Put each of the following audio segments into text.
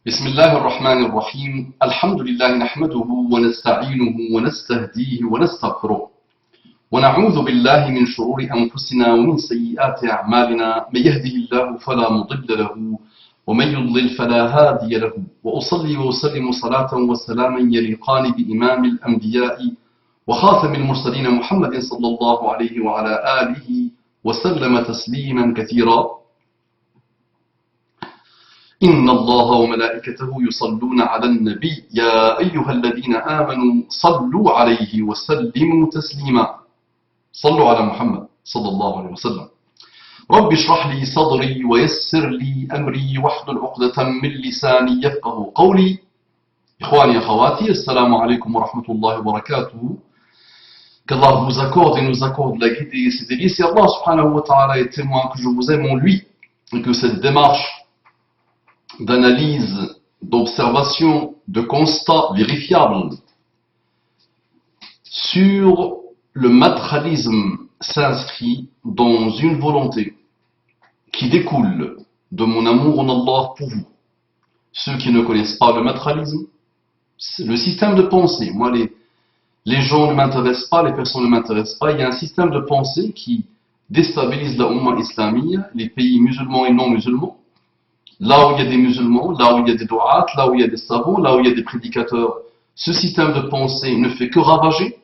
بسم الله الرحمن الرحيم الحمد لله نحمده ونستعينه ونستهديه ونستغفره ونعوذ بالله من شرور أنفسنا ومن سيئات أعمالنا من يهده الله فلا مضل له ومن يضلل فلا هادي له وأصلي وأسلم صلاة وسلاما يليقان بإمام الأنبياء وخاتم المرسلين محمد صلى الله عليه وعلى آله وسلم تسليما كثيرا إن الله وملائكته يصلون على النبي يا أيها الذين آمنوا صلوا عليه وسلموا تسليما صلوا على محمد صلى الله عليه وسلم رب اشرح لي صدري ويسر لي أمري واحلل عقدة من لساني يفقه قولي إخواني أخواتي السلام عليكم ورحمة الله وبركاته. Qu'Allah vous accorde et nous accorde la guide et ses délices. Et Allah subhanahu wa ta'ala est témoin que je vous aime en lui et que cette démarche d'analyse, d'observation, de constat vérifiable sur le matérialisme s'inscrit dans une volonté qui découle de mon amour en Allah pour vous. Ceux qui ne connaissent pas le matérialisme, le système de pensée, moi les gens ne m'intéressent pas, les personnes ne m'intéressent pas, il y a un système de pensée qui déstabilise la Ummah islamique, les pays musulmans et non musulmans. Là où il y a des musulmans, là où il y a des du'at, là où il y a des savants, là où il y a des prédicateurs, ce système de pensée ne fait que ravager.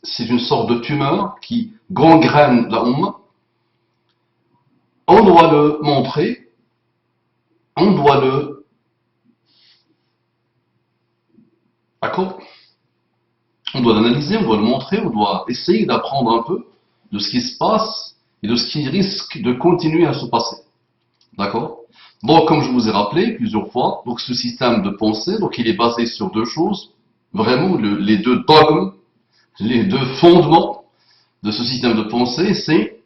C'est une sorte de tumeur qui gangrène la Ummah. On doit le montrer, on doit le... D'accord ? On doit l'analyser, on doit le montrer, on doit essayer d'apprendre un peu de ce qui se passe et de ce qui risque de continuer à se passer. D'accord ? Donc, comme je vous ai rappelé plusieurs fois, donc ce système de pensée, donc il est basé sur deux choses, vraiment les deux dogmes, les deux fondements de ce système de pensée, c'est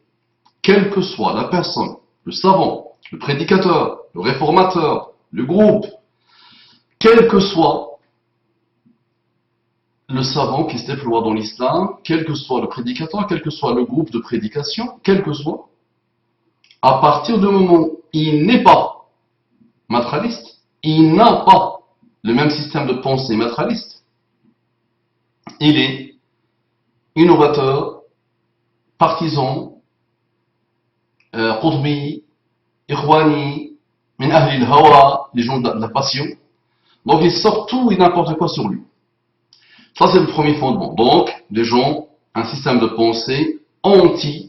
quelle que soit la personne, le savant, le prédicateur, le réformateur, le groupe, quel que soit le savant qui se déploie dans l'islam, quel que soit le prédicateur, quel que soit le groupe de prédication, quel que soit, à partir du moment où il n'est pas matérialiste, il n'a pas le même système de pensée matérialiste, il est innovateur, partisan, qutbi, ikhwani, min ahli al-hawa, les gens de la passion. Donc il sort tout et n'importe quoi sur lui. Ça c'est le premier fondement. Donc les gens, un système de pensée anti-savant,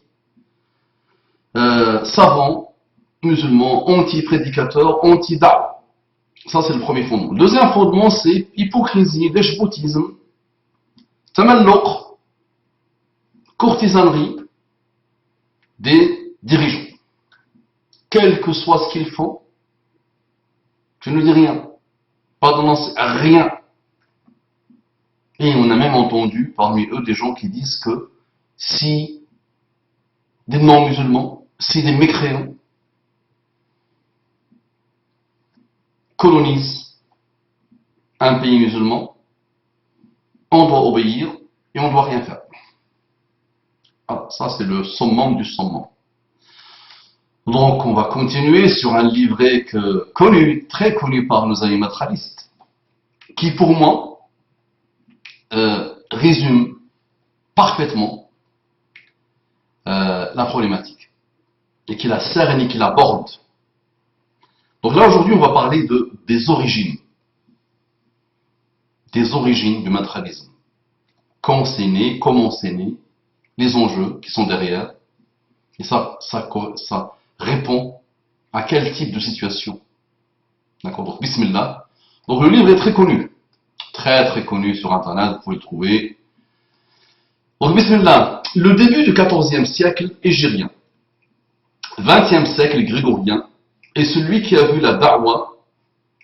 musulman, anti-prédicateur, anti-da'wa. Ça c'est le premier fondement. Le deuxième fondement c'est hypocrisie, déchbotisme, tamalluq, courtisanerie des dirigeants. Quel que soit ce qu'ils font, je ne dis rien. Pas d'annonce, rien. Et on a même entendu parmi eux des gens qui disent que si des non-musulmans, si des mécréants colonisent un pays musulman, on doit obéir et on ne doit rien faire. Alors, ça c'est le summum du summum. Donc on va continuer sur un livret connu, très connu par nos amis matérialistes, qui pour moi résume parfaitement la problématique et qui la cerne et qui l'aborde. Donc là aujourd'hui on va parler des origines du matérialisme. Quand c'est né, comment c'est né, les enjeux qui sont derrière, et ça répond à quel type de situation. D'accord, donc bismillah. Donc le livre est très connu, très très connu sur internet, vous pouvez le trouver. Donc bismillah, le début du 14e siècle hégirien, 20e siècle grégorien, est celui qui a vu la da'wa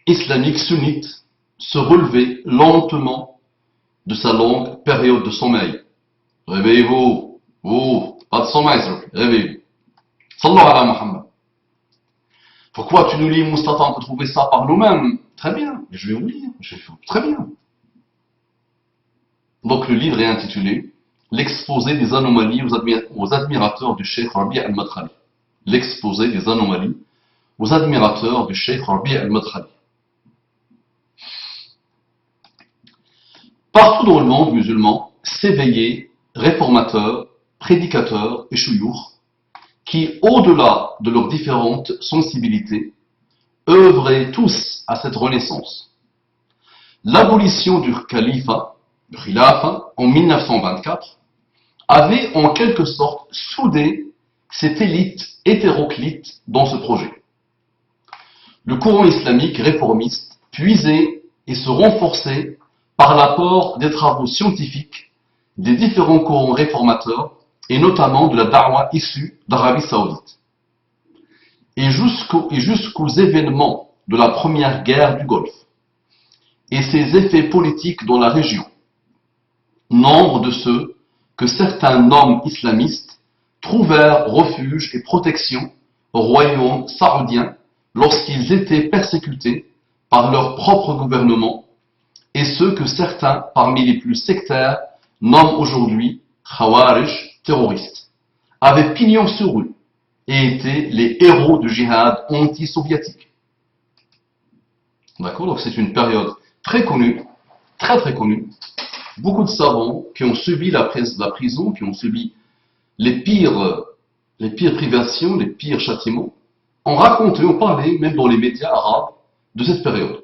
islamique sunnite se relever lentement de sa longue période de sommeil. Réveillez-vous, pas de sommeil, réveillez-vous. Sallallahu ala Muhammad. Pourquoi tu nous lis, Mustafa, on peut trouver ça par nous-mêmes? Très bien, je vais vous lire, très bien. Donc le livre est intitulé L'exposé des anomalies aux admirateurs du Cheikh Rabi' al-Madkhali. L'exposé des anomalies aux admirateurs du Cheikh Rabi' al-Madkhali. Partout dans le monde musulman s'éveillaient réformateurs, prédicateurs et chouyours qui, au-delà de leurs différentes sensibilités, œuvraient tous à cette renaissance. L'abolition du califat, du khilafa, en 1924, avait en quelque sorte soudé cette élite hétéroclite dans ce projet. Le courant islamique réformiste puisait et se renforçait par l'apport des travaux scientifiques des différents courants réformateurs et notamment de la da'wa issue d'Arabie Saoudite. Et jusqu'aux événements de la première guerre du Golfe et ses effets politiques dans la région. Nombre de ceux que certains nomment islamistes trouvèrent refuge et protection au royaume saoudien lorsqu'ils étaient persécutés par leur propre gouvernement et ceux que certains parmi les plus sectaires nomment aujourd'hui Khawarij terroristes, avaient pignon sur rue et étaient les héros du djihad anti-soviétique. D'accord? Donc c'est une période très connue, très connue. Beaucoup de savants qui ont subi la prison, qui ont subi les pires privations, les pires châtiments, ont raconté, ont parlé, même dans les médias arabes, de cette période,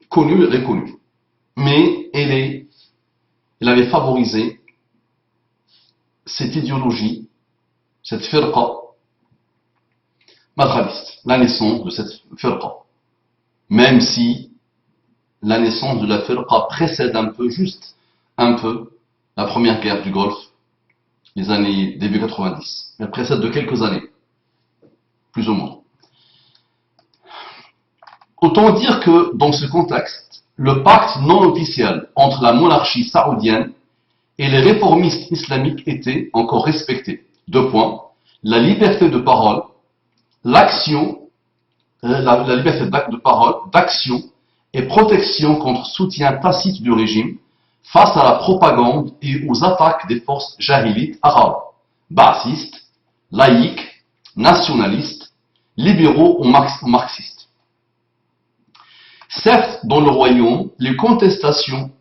connue et reconnue. Mais elle avait favorisé cette idéologie, cette firqa madhhabiste, la naissance de cette firqa. Même si la naissance de la firqa précède juste un peu, la première guerre du Golfe, les années début 90. Elle précède de quelques années, plus ou moins. Autant dire que dans ce contexte, le pacte non officiel entre la monarchie saoudienne et les réformistes islamiques était encore respecté. 2 points. La liberté de parole, l'action, la liberté de parole, d'action et protection contre soutien tacite du régime face à la propagande et aux attaques des forces jahilites arabes, ba'athistes, laïques, nationalistes, libéraux ou marxistes. Certes, dans le royaume, les contestations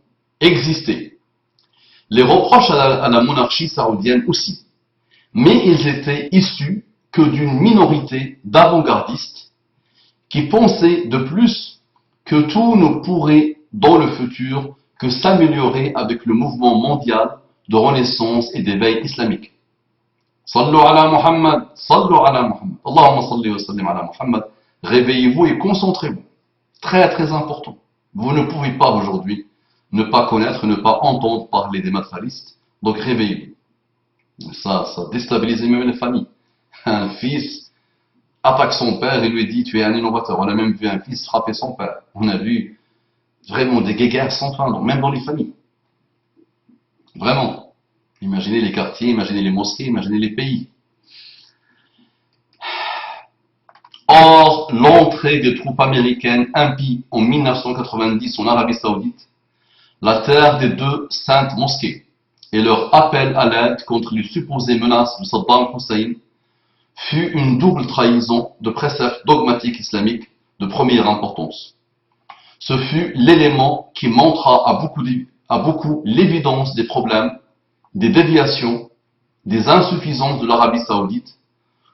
existaient. Les reproches à la monarchie saoudienne aussi. Mais ils étaient issus que d'une minorité d'avant-gardistes qui pensaient de plus que tout ne pourrait dans le futur que s'améliorer avec le mouvement mondial de renaissance et d'éveil islamique. Sallu ala Muhammad, sallu ala Muhammad. Allahumma salli wa sallim ala Muhammad. Réveillez-vous et concentrez-vous. Très important. Vous ne pouvez pas aujourd'hui ne pas connaître, ne pas entendre parler des matérialistes. Donc réveillez-vous. Ça déstabilise même les familles. Un fils attaque son père et lui dit tu es un innovateur. On a même vu un fils frapper son père. On a vu vraiment des guéguerres sans fin, même dans les familles. Vraiment. Imaginez les quartiers, imaginez les mosquées, imaginez les pays. Or, l'entrée des troupes américaines impies en 1990 en Arabie Saoudite, la terre des 2 saintes mosquées, et leur appel à l'aide contre les supposées menaces de Saddam Hussein, fut une double trahison de préceptes dogmatiques islamiques de première importance. Ce fut l'élément qui montra à beaucoup l'évidence des problèmes, des déviations, des insuffisances de l'Arabie Saoudite.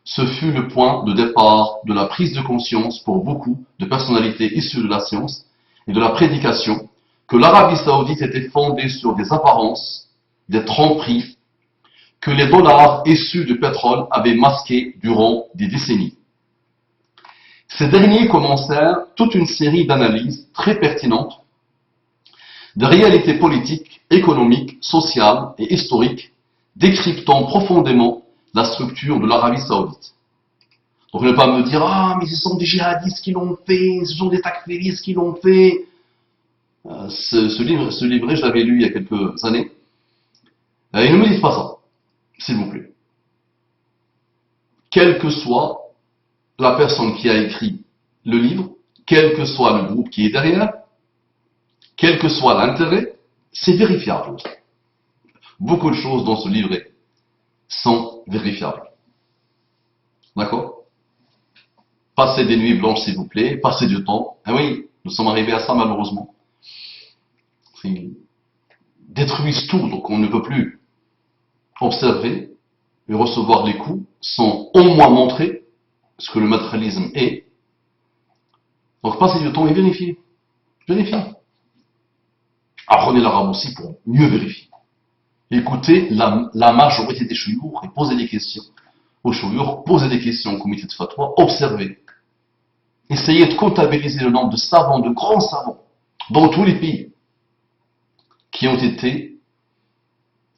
Ce fut le point de départ de la prise de conscience pour beaucoup de personnalités issues de la science et de la prédication que l'Arabie Saoudite était fondée sur des apparences, des tromperies, que les dollars issus du pétrole avaient masqués durant des décennies. Ces derniers commencèrent toute une série d'analyses très pertinentes de réalités politiques, économiques, sociales et historiques, décryptant profondément la structure de l'Arabie Saoudite. Donc ne pas me dire « Ah, mais ce sont des djihadistes qui l'ont fait, ce sont des takfiristes qui l'ont fait ». Ce livret, je l'avais lu il y a quelques années. Et ne me dites pas ça, s'il vous plaît. Quelle que soit la personne qui a écrit le livre, quel que soit le groupe qui est derrière, quel que soit l'intérêt, c'est vérifiable. Beaucoup de choses dans ce livret sont vérifiables. D'accord? Passez des nuits blanches, s'il vous plaît, passez du temps. Ah oui, nous sommes arrivés à ça malheureusement. détruisent tout, donc on ne peut plus observer et recevoir les coups sans au moins montrer ce que le matérialisme est. Donc passez du temps et vérifiez. Vérifiez. Apprenez l'arabe aussi pour mieux vérifier. Écoutez la majorité des chouyours et posez des questions aux chouyours, posez des questions au comité de fatwa, observez. Essayez de comptabiliser le nombre de savants, de grands savants, dans tous les pays, qui ont été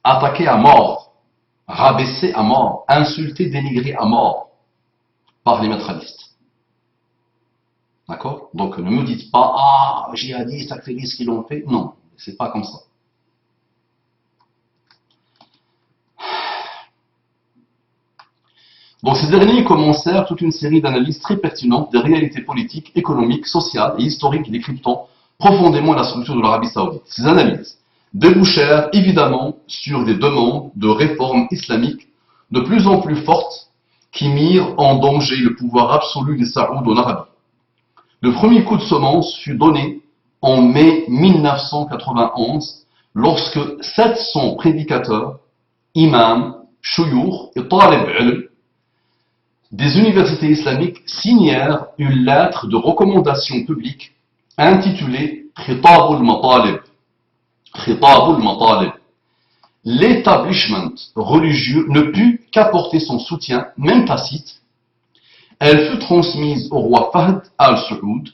attaqués à mort, rabaissés à mort, insultés, dénigrés à mort par les matérialistes. D'accord? Donc ne me dites pas, ah, djihadistes, activistes qui l'ont fait. Non, c'est pas comme ça. Donc ces derniers commencèrent toute une série d'analyses très pertinentes des réalités politiques, économiques, sociales et historiques décryptant profondément la structure de l'Arabie Saoudite. Ces analyses débouchèrent évidemment sur des demandes de réformes islamiques de plus en plus fortes qui mirent en danger le pouvoir absolu des Saouds en Arabie. Le premier coup de semence fut donné en mai 1991 lorsque 700 prédicateurs, imams, chouyours et talib ilm des universités islamiques signèrent une lettre de recommandation publique intitulée Khitab al-Matalib. Khitab al-Matalib. L'établissement religieux ne put qu'apporter son soutien, même tacite. Elle fut transmise au roi Fahd al-Saoud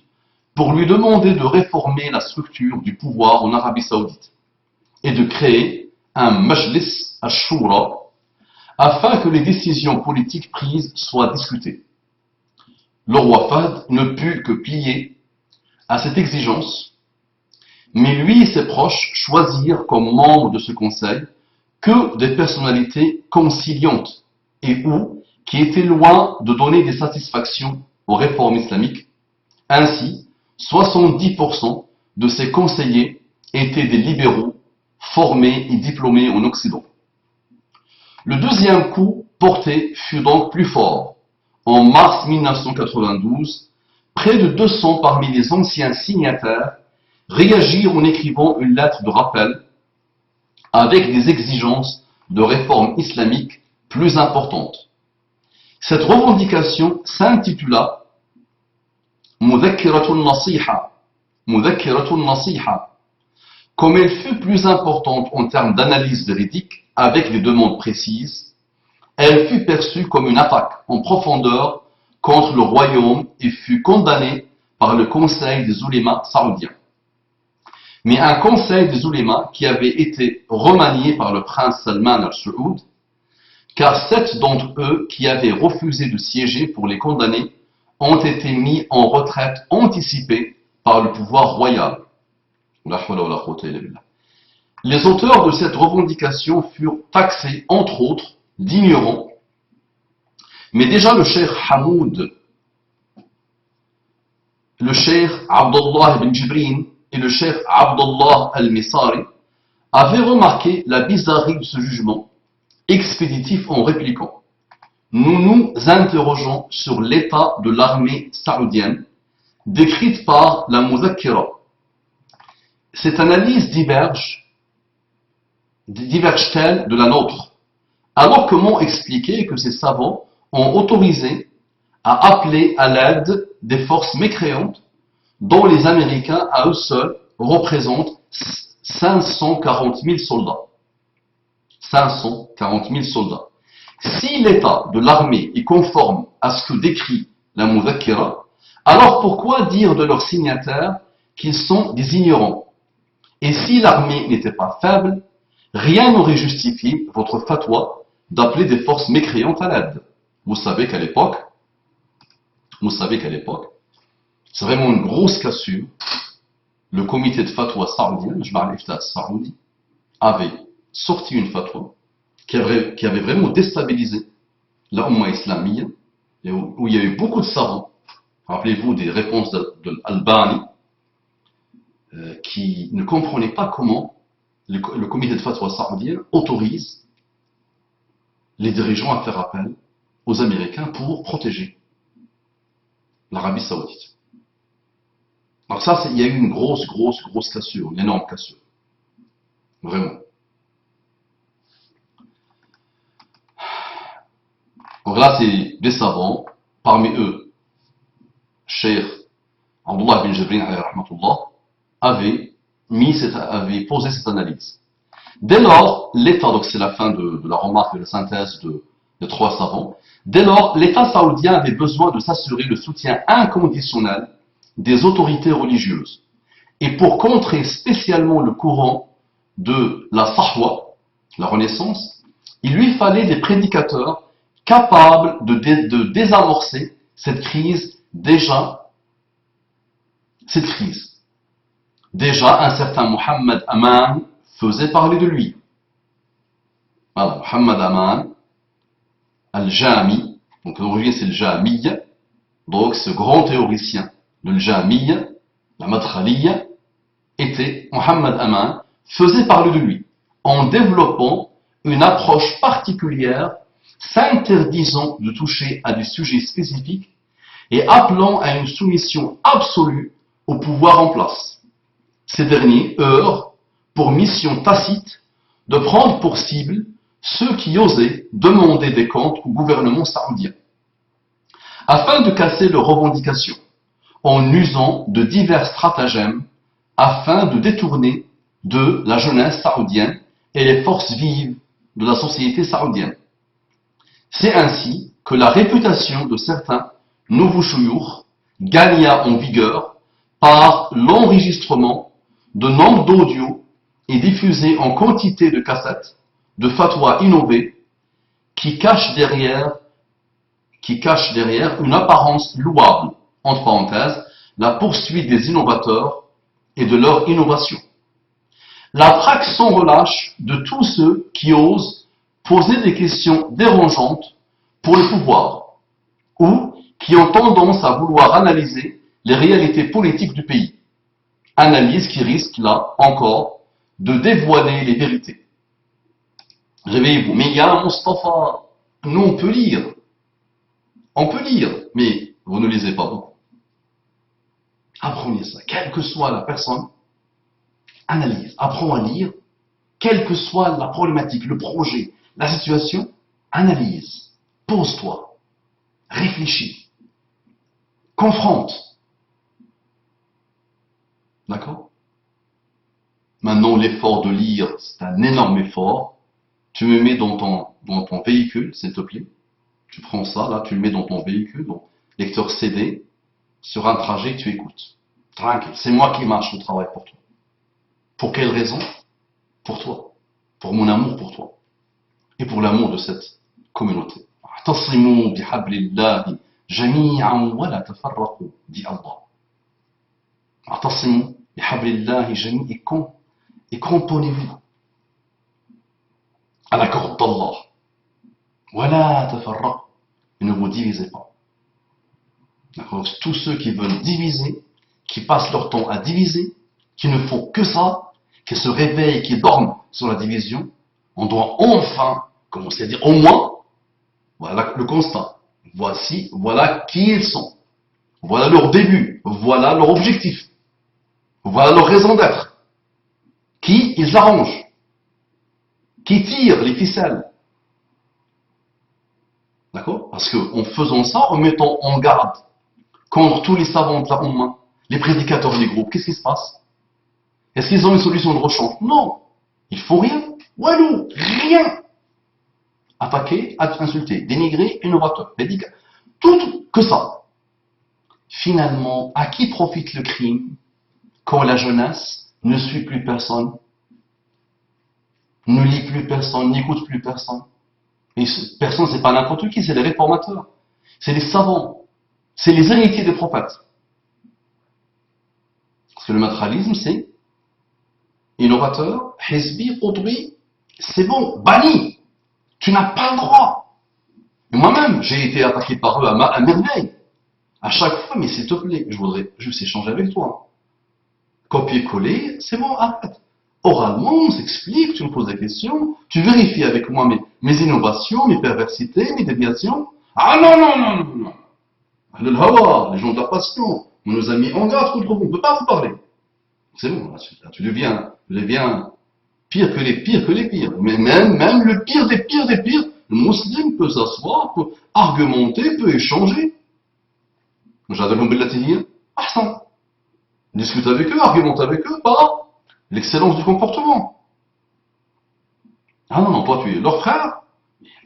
pour lui demander de réformer la structure du pouvoir en Arabie Saoudite et de créer un Majlis al-Shura afin que les décisions politiques prises soient discutées. Le roi Fahd ne put que plier à cette exigence, mais lui et ses proches choisirent comme membres de ce conseil que des personnalités conciliantes et ou qui étaient loin de donner des satisfactions aux réformes islamiques. Ainsi, 70% de ces conseillers étaient des libéraux formés et diplômés en Occident. Le deuxième coup porté fut donc plus fort. En mars 1992, près de 200 parmi les anciens signataires réagirent en écrivant une lettre de rappel avec des exigences de réforme islamique plus importantes. Cette revendication s'intitula Mudhakkiratun Nasiha. Mudhakkiratun Nasiha. Comme elle fut plus importante en termes d'analyse véridique, avec des demandes précises, elle fut perçue comme une attaque en profondeur contre le royaume et fut condamnée par le conseil des oulémas saoudiens. Mais un conseil des oulémas qui avait été remanié par le prince Salman al-Saoud, car 7 d'entre eux qui avaient refusé de siéger pour les condamner ont été mis en retraite anticipée par le pouvoir royal. Les auteurs de cette revendication furent taxés, entre autres, d'ignorants, mais déjà le cheikh Hamoud, le cheikh Abdullah ibn Jibrin et le cheikh Abdullah al-Misari avaient remarqué la bizarrerie de ce jugement expéditif en répliquant. Nous nous interrogeons sur l'état de l'armée saoudienne, décrite par la Mudhakkira. Cette analyse diverge-t-elle de la nôtre? Alors comment expliquer que ces savants ont autorisé à appeler à l'aide des forces mécréantes dont les Américains à eux seuls représentent 540 000 soldats? 540 000 soldats. Si l'état de l'armée est conforme à ce que décrit la Mudhakkira, alors pourquoi dire de leurs signataires qu'ils sont des ignorants? Et si l'armée n'était pas faible, rien n'aurait justifié votre fatwa d'appeler des forces mécréantes à l'aide. Vous savez qu'à l'époque, c'est vraiment une grosse cassure. Le comité de fatwa saoudien, je parle de Saoudi, avait sorti une fatwa qui avait vraiment déstabilisé la Ummah islamique, et où il y a eu beaucoup de savants. Rappelez-vous des réponses d'Al-Bani, qui ne comprenaient pas comment le comité de fatwa saoudien autorise les dirigeants à faire appel aux Américains pour protéger l'Arabie Saoudite. Donc ça, il y a eu une grosse cassure, une énorme cassure. Vraiment. Donc là, c'est des savants, parmi eux, Cheikh Abdullah bin Jabrin, avait posé cette analyse. Dès lors, l'État, donc c'est la fin de la remarque de la synthèse de trois savants, dès lors, l'État saoudien avait besoin de s'assurer le soutien inconditionnel des autorités religieuses. Et pour contrer spécialement le courant de la Sahwa, la Renaissance, il lui fallait des prédicateurs capables de désamorcer cette crise. Déjà, un certain Mohammed Aman faisait parler de lui. Voilà, Mohammed Aman, Al-Jami, donc l'origine c'est le Jamiyya, donc ce grand théoricien de Jamiyya, la Madkhaliya, était Mohammed Aman, faisait parler de lui en développant une approche particulière, s'interdisant de toucher à des sujets spécifiques et appelant à une soumission absolue au pouvoir en place. Ces derniers eurent pour mission tacite de prendre pour cible ceux qui osaient demander des comptes au gouvernement saoudien, afin de casser leurs revendications, en usant de divers stratagèmes afin de détourner de la jeunesse saoudienne et les forces vives de la société saoudienne. C'est ainsi que la réputation de certains nouveaux chouyours gagna en vigueur par l'enregistrement de nombres d'audios et diffusés en quantité de cassettes de fatwas innovés qui cachent derrière une apparence louable, entre parenthèses, la poursuite des innovateurs et de leur innovation. La traque sans relâche de tous ceux qui osent poser des questions dérangeantes pour le pouvoir ou qui ont tendance à vouloir analyser les réalités politiques du pays. Analyse qui risque, là encore, de dévoiler les vérités. Réveillez-vous. Mais il y a un Mustafa. Nous, on peut lire. Mais vous ne lisez pas beaucoup. Apprenez ça. Quelle que soit la personne, analyse. Apprends à lire. Quelle que soit la problématique, le projet, la situation, analyse. Pose-toi. Réfléchis. Confronte. D'accord? Maintenant, l'effort de lire, c'est un énorme effort. Tu me mets dans ton véhicule, s'il te plaît. Tu prends ça, là, tu le mets dans ton véhicule, donc lecteur CD, sur un trajet, tu écoutes. Tranquille, c'est moi qui marche le travail pour toi. Pour quelle raison? Pour toi. Pour mon amour pour toi. Et pour l'amour de cette communauté. اعتصموا بحبل الله جميعا ولا تفرقوا, dit Allah. اعتصموا بحبل الله جميعا et cramponnez-vous à la corde d'Allah. ولا تفرقوا, et ne vous divisez pas. D'accord? Tous ceux qui veulent diviser, qui passent leur temps à diviser, qui ne font que ça, qui se réveillent, qui dorment sur la division, on doit enfin commencer à dire au moins, voilà le constat. Voilà qui ils sont. Voilà leur début. Voilà leur objectif. Voilà leur raison d'être. Qui ils arrangent. Qui tirent les ficelles. D'accord? Parce qu'en faisant ça, en mettant en garde contre tous les savants de la Oumma, les prédicateurs des groupes, qu'est-ce qui se passe? Est-ce qu'ils ont une solution de rechange? Non. Ils font rien. Walou, rien. Attaquer, insulter, dénigrer, innovateur, tout que ça. Finalement, à qui profite le crime quand la jeunesse ne suit plus personne, ne lit plus personne, n'écoute plus personne? Et personne, c'est pas n'importe qui, c'est les réformateurs, c'est les savants, c'est les héritiers des prophètes. Parce que le matérialisme, c'est innovateur, hizbi, qutbi, c'est bon, banni. Tu n'as pas le droit. Et moi-même, j'ai été attaqué par eux à merveille. À chaque fois, mais s'il te plaît, je voudrais juste échanger avec toi. Copier-coller, c'est bon, arrête. Oralement, on s'explique, tu me poses des questions, tu vérifies avec moi mes innovations, mes perversités, mes déviations. Ah non. Le hawa, les gens de la passion, on nous a mis en garde contre vous, on ne peut pas vous parler. C'est bon, là, tu deviens Pire que les pires que les pires. Mais même le pire des pires des pires, le musulman peut s'asseoir, peut argumenter, peut échanger. Jadalhum billatihiyya, ahsan. Discute avec eux, argumente avec eux, pas l'excellence du comportement. Ah non, non, toi tu es leur frère,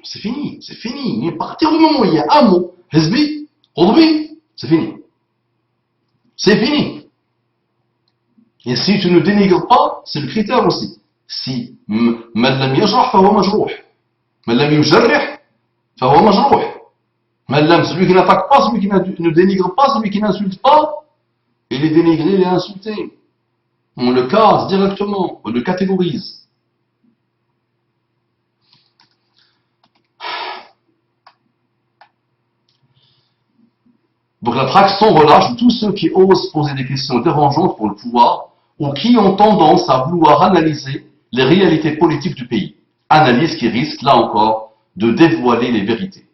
c'est fini, c'est fini. Mais à partir du moment où il y a un mot, hizbi, qudbi, c'est fini. C'est fini. Et si tu ne dénigres pas, c'est le critère aussi. Si man lam yajrah, fahuwa majrouh. Man lam yujarrih, fahuwa majrouh. Man lam, celui qui n'attaque pas, celui qui ne dénigre pas, celui qui n'insulte pas, il est dénigré, il est insulté. On le casse directement, on le catégorise. Donc la traction relâche tous ceux qui osent poser des questions dérangeantes pour le pouvoir ou qui ont tendance à vouloir analyser les réalités politiques du pays. Analyse qui risque, là encore, de dévoiler les vérités.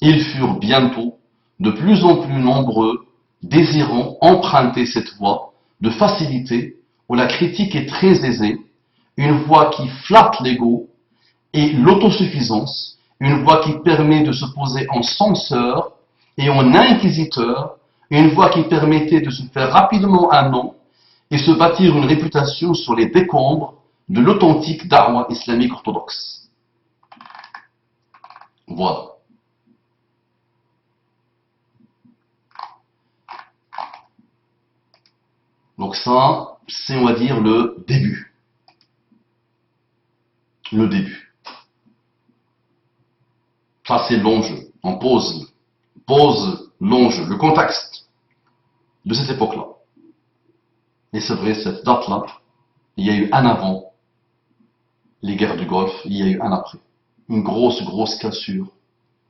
Ils furent bientôt de plus en plus nombreux, désirant emprunter cette voie de facilité où la critique est très aisée, une voie qui flatte l'ego et l'autosuffisance, une voie qui permet de se poser en censeur et en inquisiteur, une voie qui permettait de se faire rapidement un nom et se bâtir une réputation sur les décombres de l'authentique da'wa islamique orthodoxe. Voilà. Donc ça, c'est, on va dire, le début. Le début. Ça, c'est l'enjeu. On pose l'enjeu, le contexte de cette époque-là. Et c'est vrai, cette date-là, il y a eu un avant les guerres du Golfe, il y a eu un après. Une grosse cassure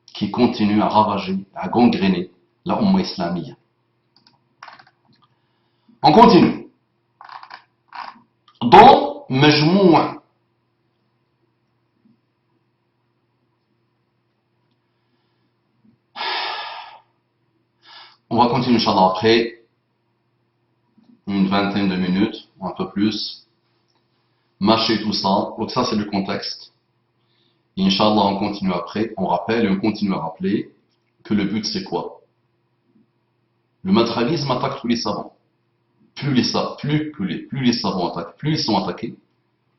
qui continue à ravager, à gangréner la Ummah islamiyya. On continue. Dans Majmou', on va continuer, Inch'Allah, après une vingtaine de minutes, un peu plus. Mâcher tout ça. Donc ça, c'est le contexte. Et Inch'Allah, on continue après. On rappelle et on continue à rappeler que le but, c'est quoi? Le madhhabisme attaque tous les savants. Plus les savants attaquent, plus ils sont attaqués,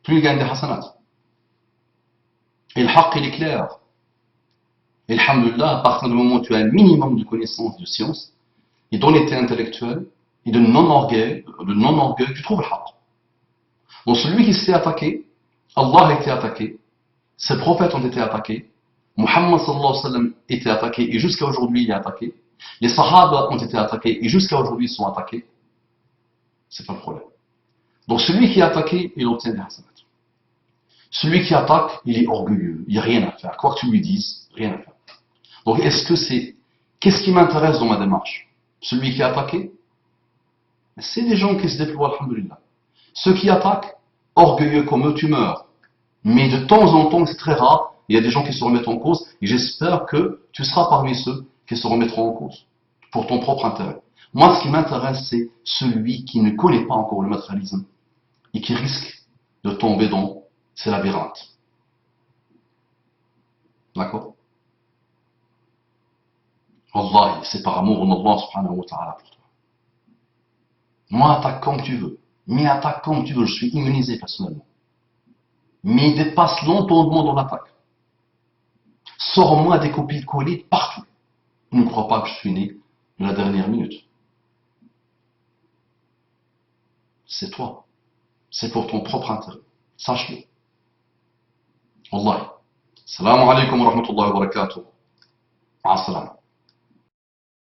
plus ils gagnent des hasanat. Et le haqq, il est clair. Et alhamdulillah, à partir du moment où tu as un minimum de connaissances de science, et d'honnêteté intellectuelle, et de non-orgueil, tu trouves le haqq. Donc celui qui s'est attaqué, Allah a été attaqué, ses prophètes ont été attaqués, Muhammad sallallahu alayhi wa sallam était attaqué, et jusqu'à aujourd'hui il est attaqué, les sahaba ont été attaqués, et jusqu'à aujourd'hui ils sont attaqués, c'est pas le problème. Donc celui qui est attaqué, il obtient des hasanat. Celui qui attaque, il est orgueilleux, il n'y a rien à faire. Quoi que tu lui dises, rien à faire. Donc qu'est-ce qui m'intéresse dans ma démarche? Celui qui est attaqué, c'est des gens qui se déploient, alhamdulillah. Ceux qui attaquent, orgueilleux comme eux, tu meurs. Mais de temps en temps, c'est très rare, il y a des gens qui se remettent en cause, et j'espère que tu seras parmi ceux qui se remettront en cause, pour ton propre intérêt. Moi, ce qui m'intéresse, c'est celui qui ne connaît pas encore le matérialisme, et qui risque de tomber dans ces labyrinthes. D'accord? Wallahi, c'est par amour d'Allah subhanahu wa ta'ala pour toi. Moi, attaque comme tu veux. Mais attaque comme tu veux, je suis immunisé personnellement. Mais il dépasse l'entendement dans l'attaque. Sors-moi des copies collées partout. Ne crois pas que je suis né de la dernière minute. C'est toi. C'est pour ton propre intérêt. Sache-le. Wallahi. Assalamu alaikum wa rahmatullahi wa barakatuh. Assalam.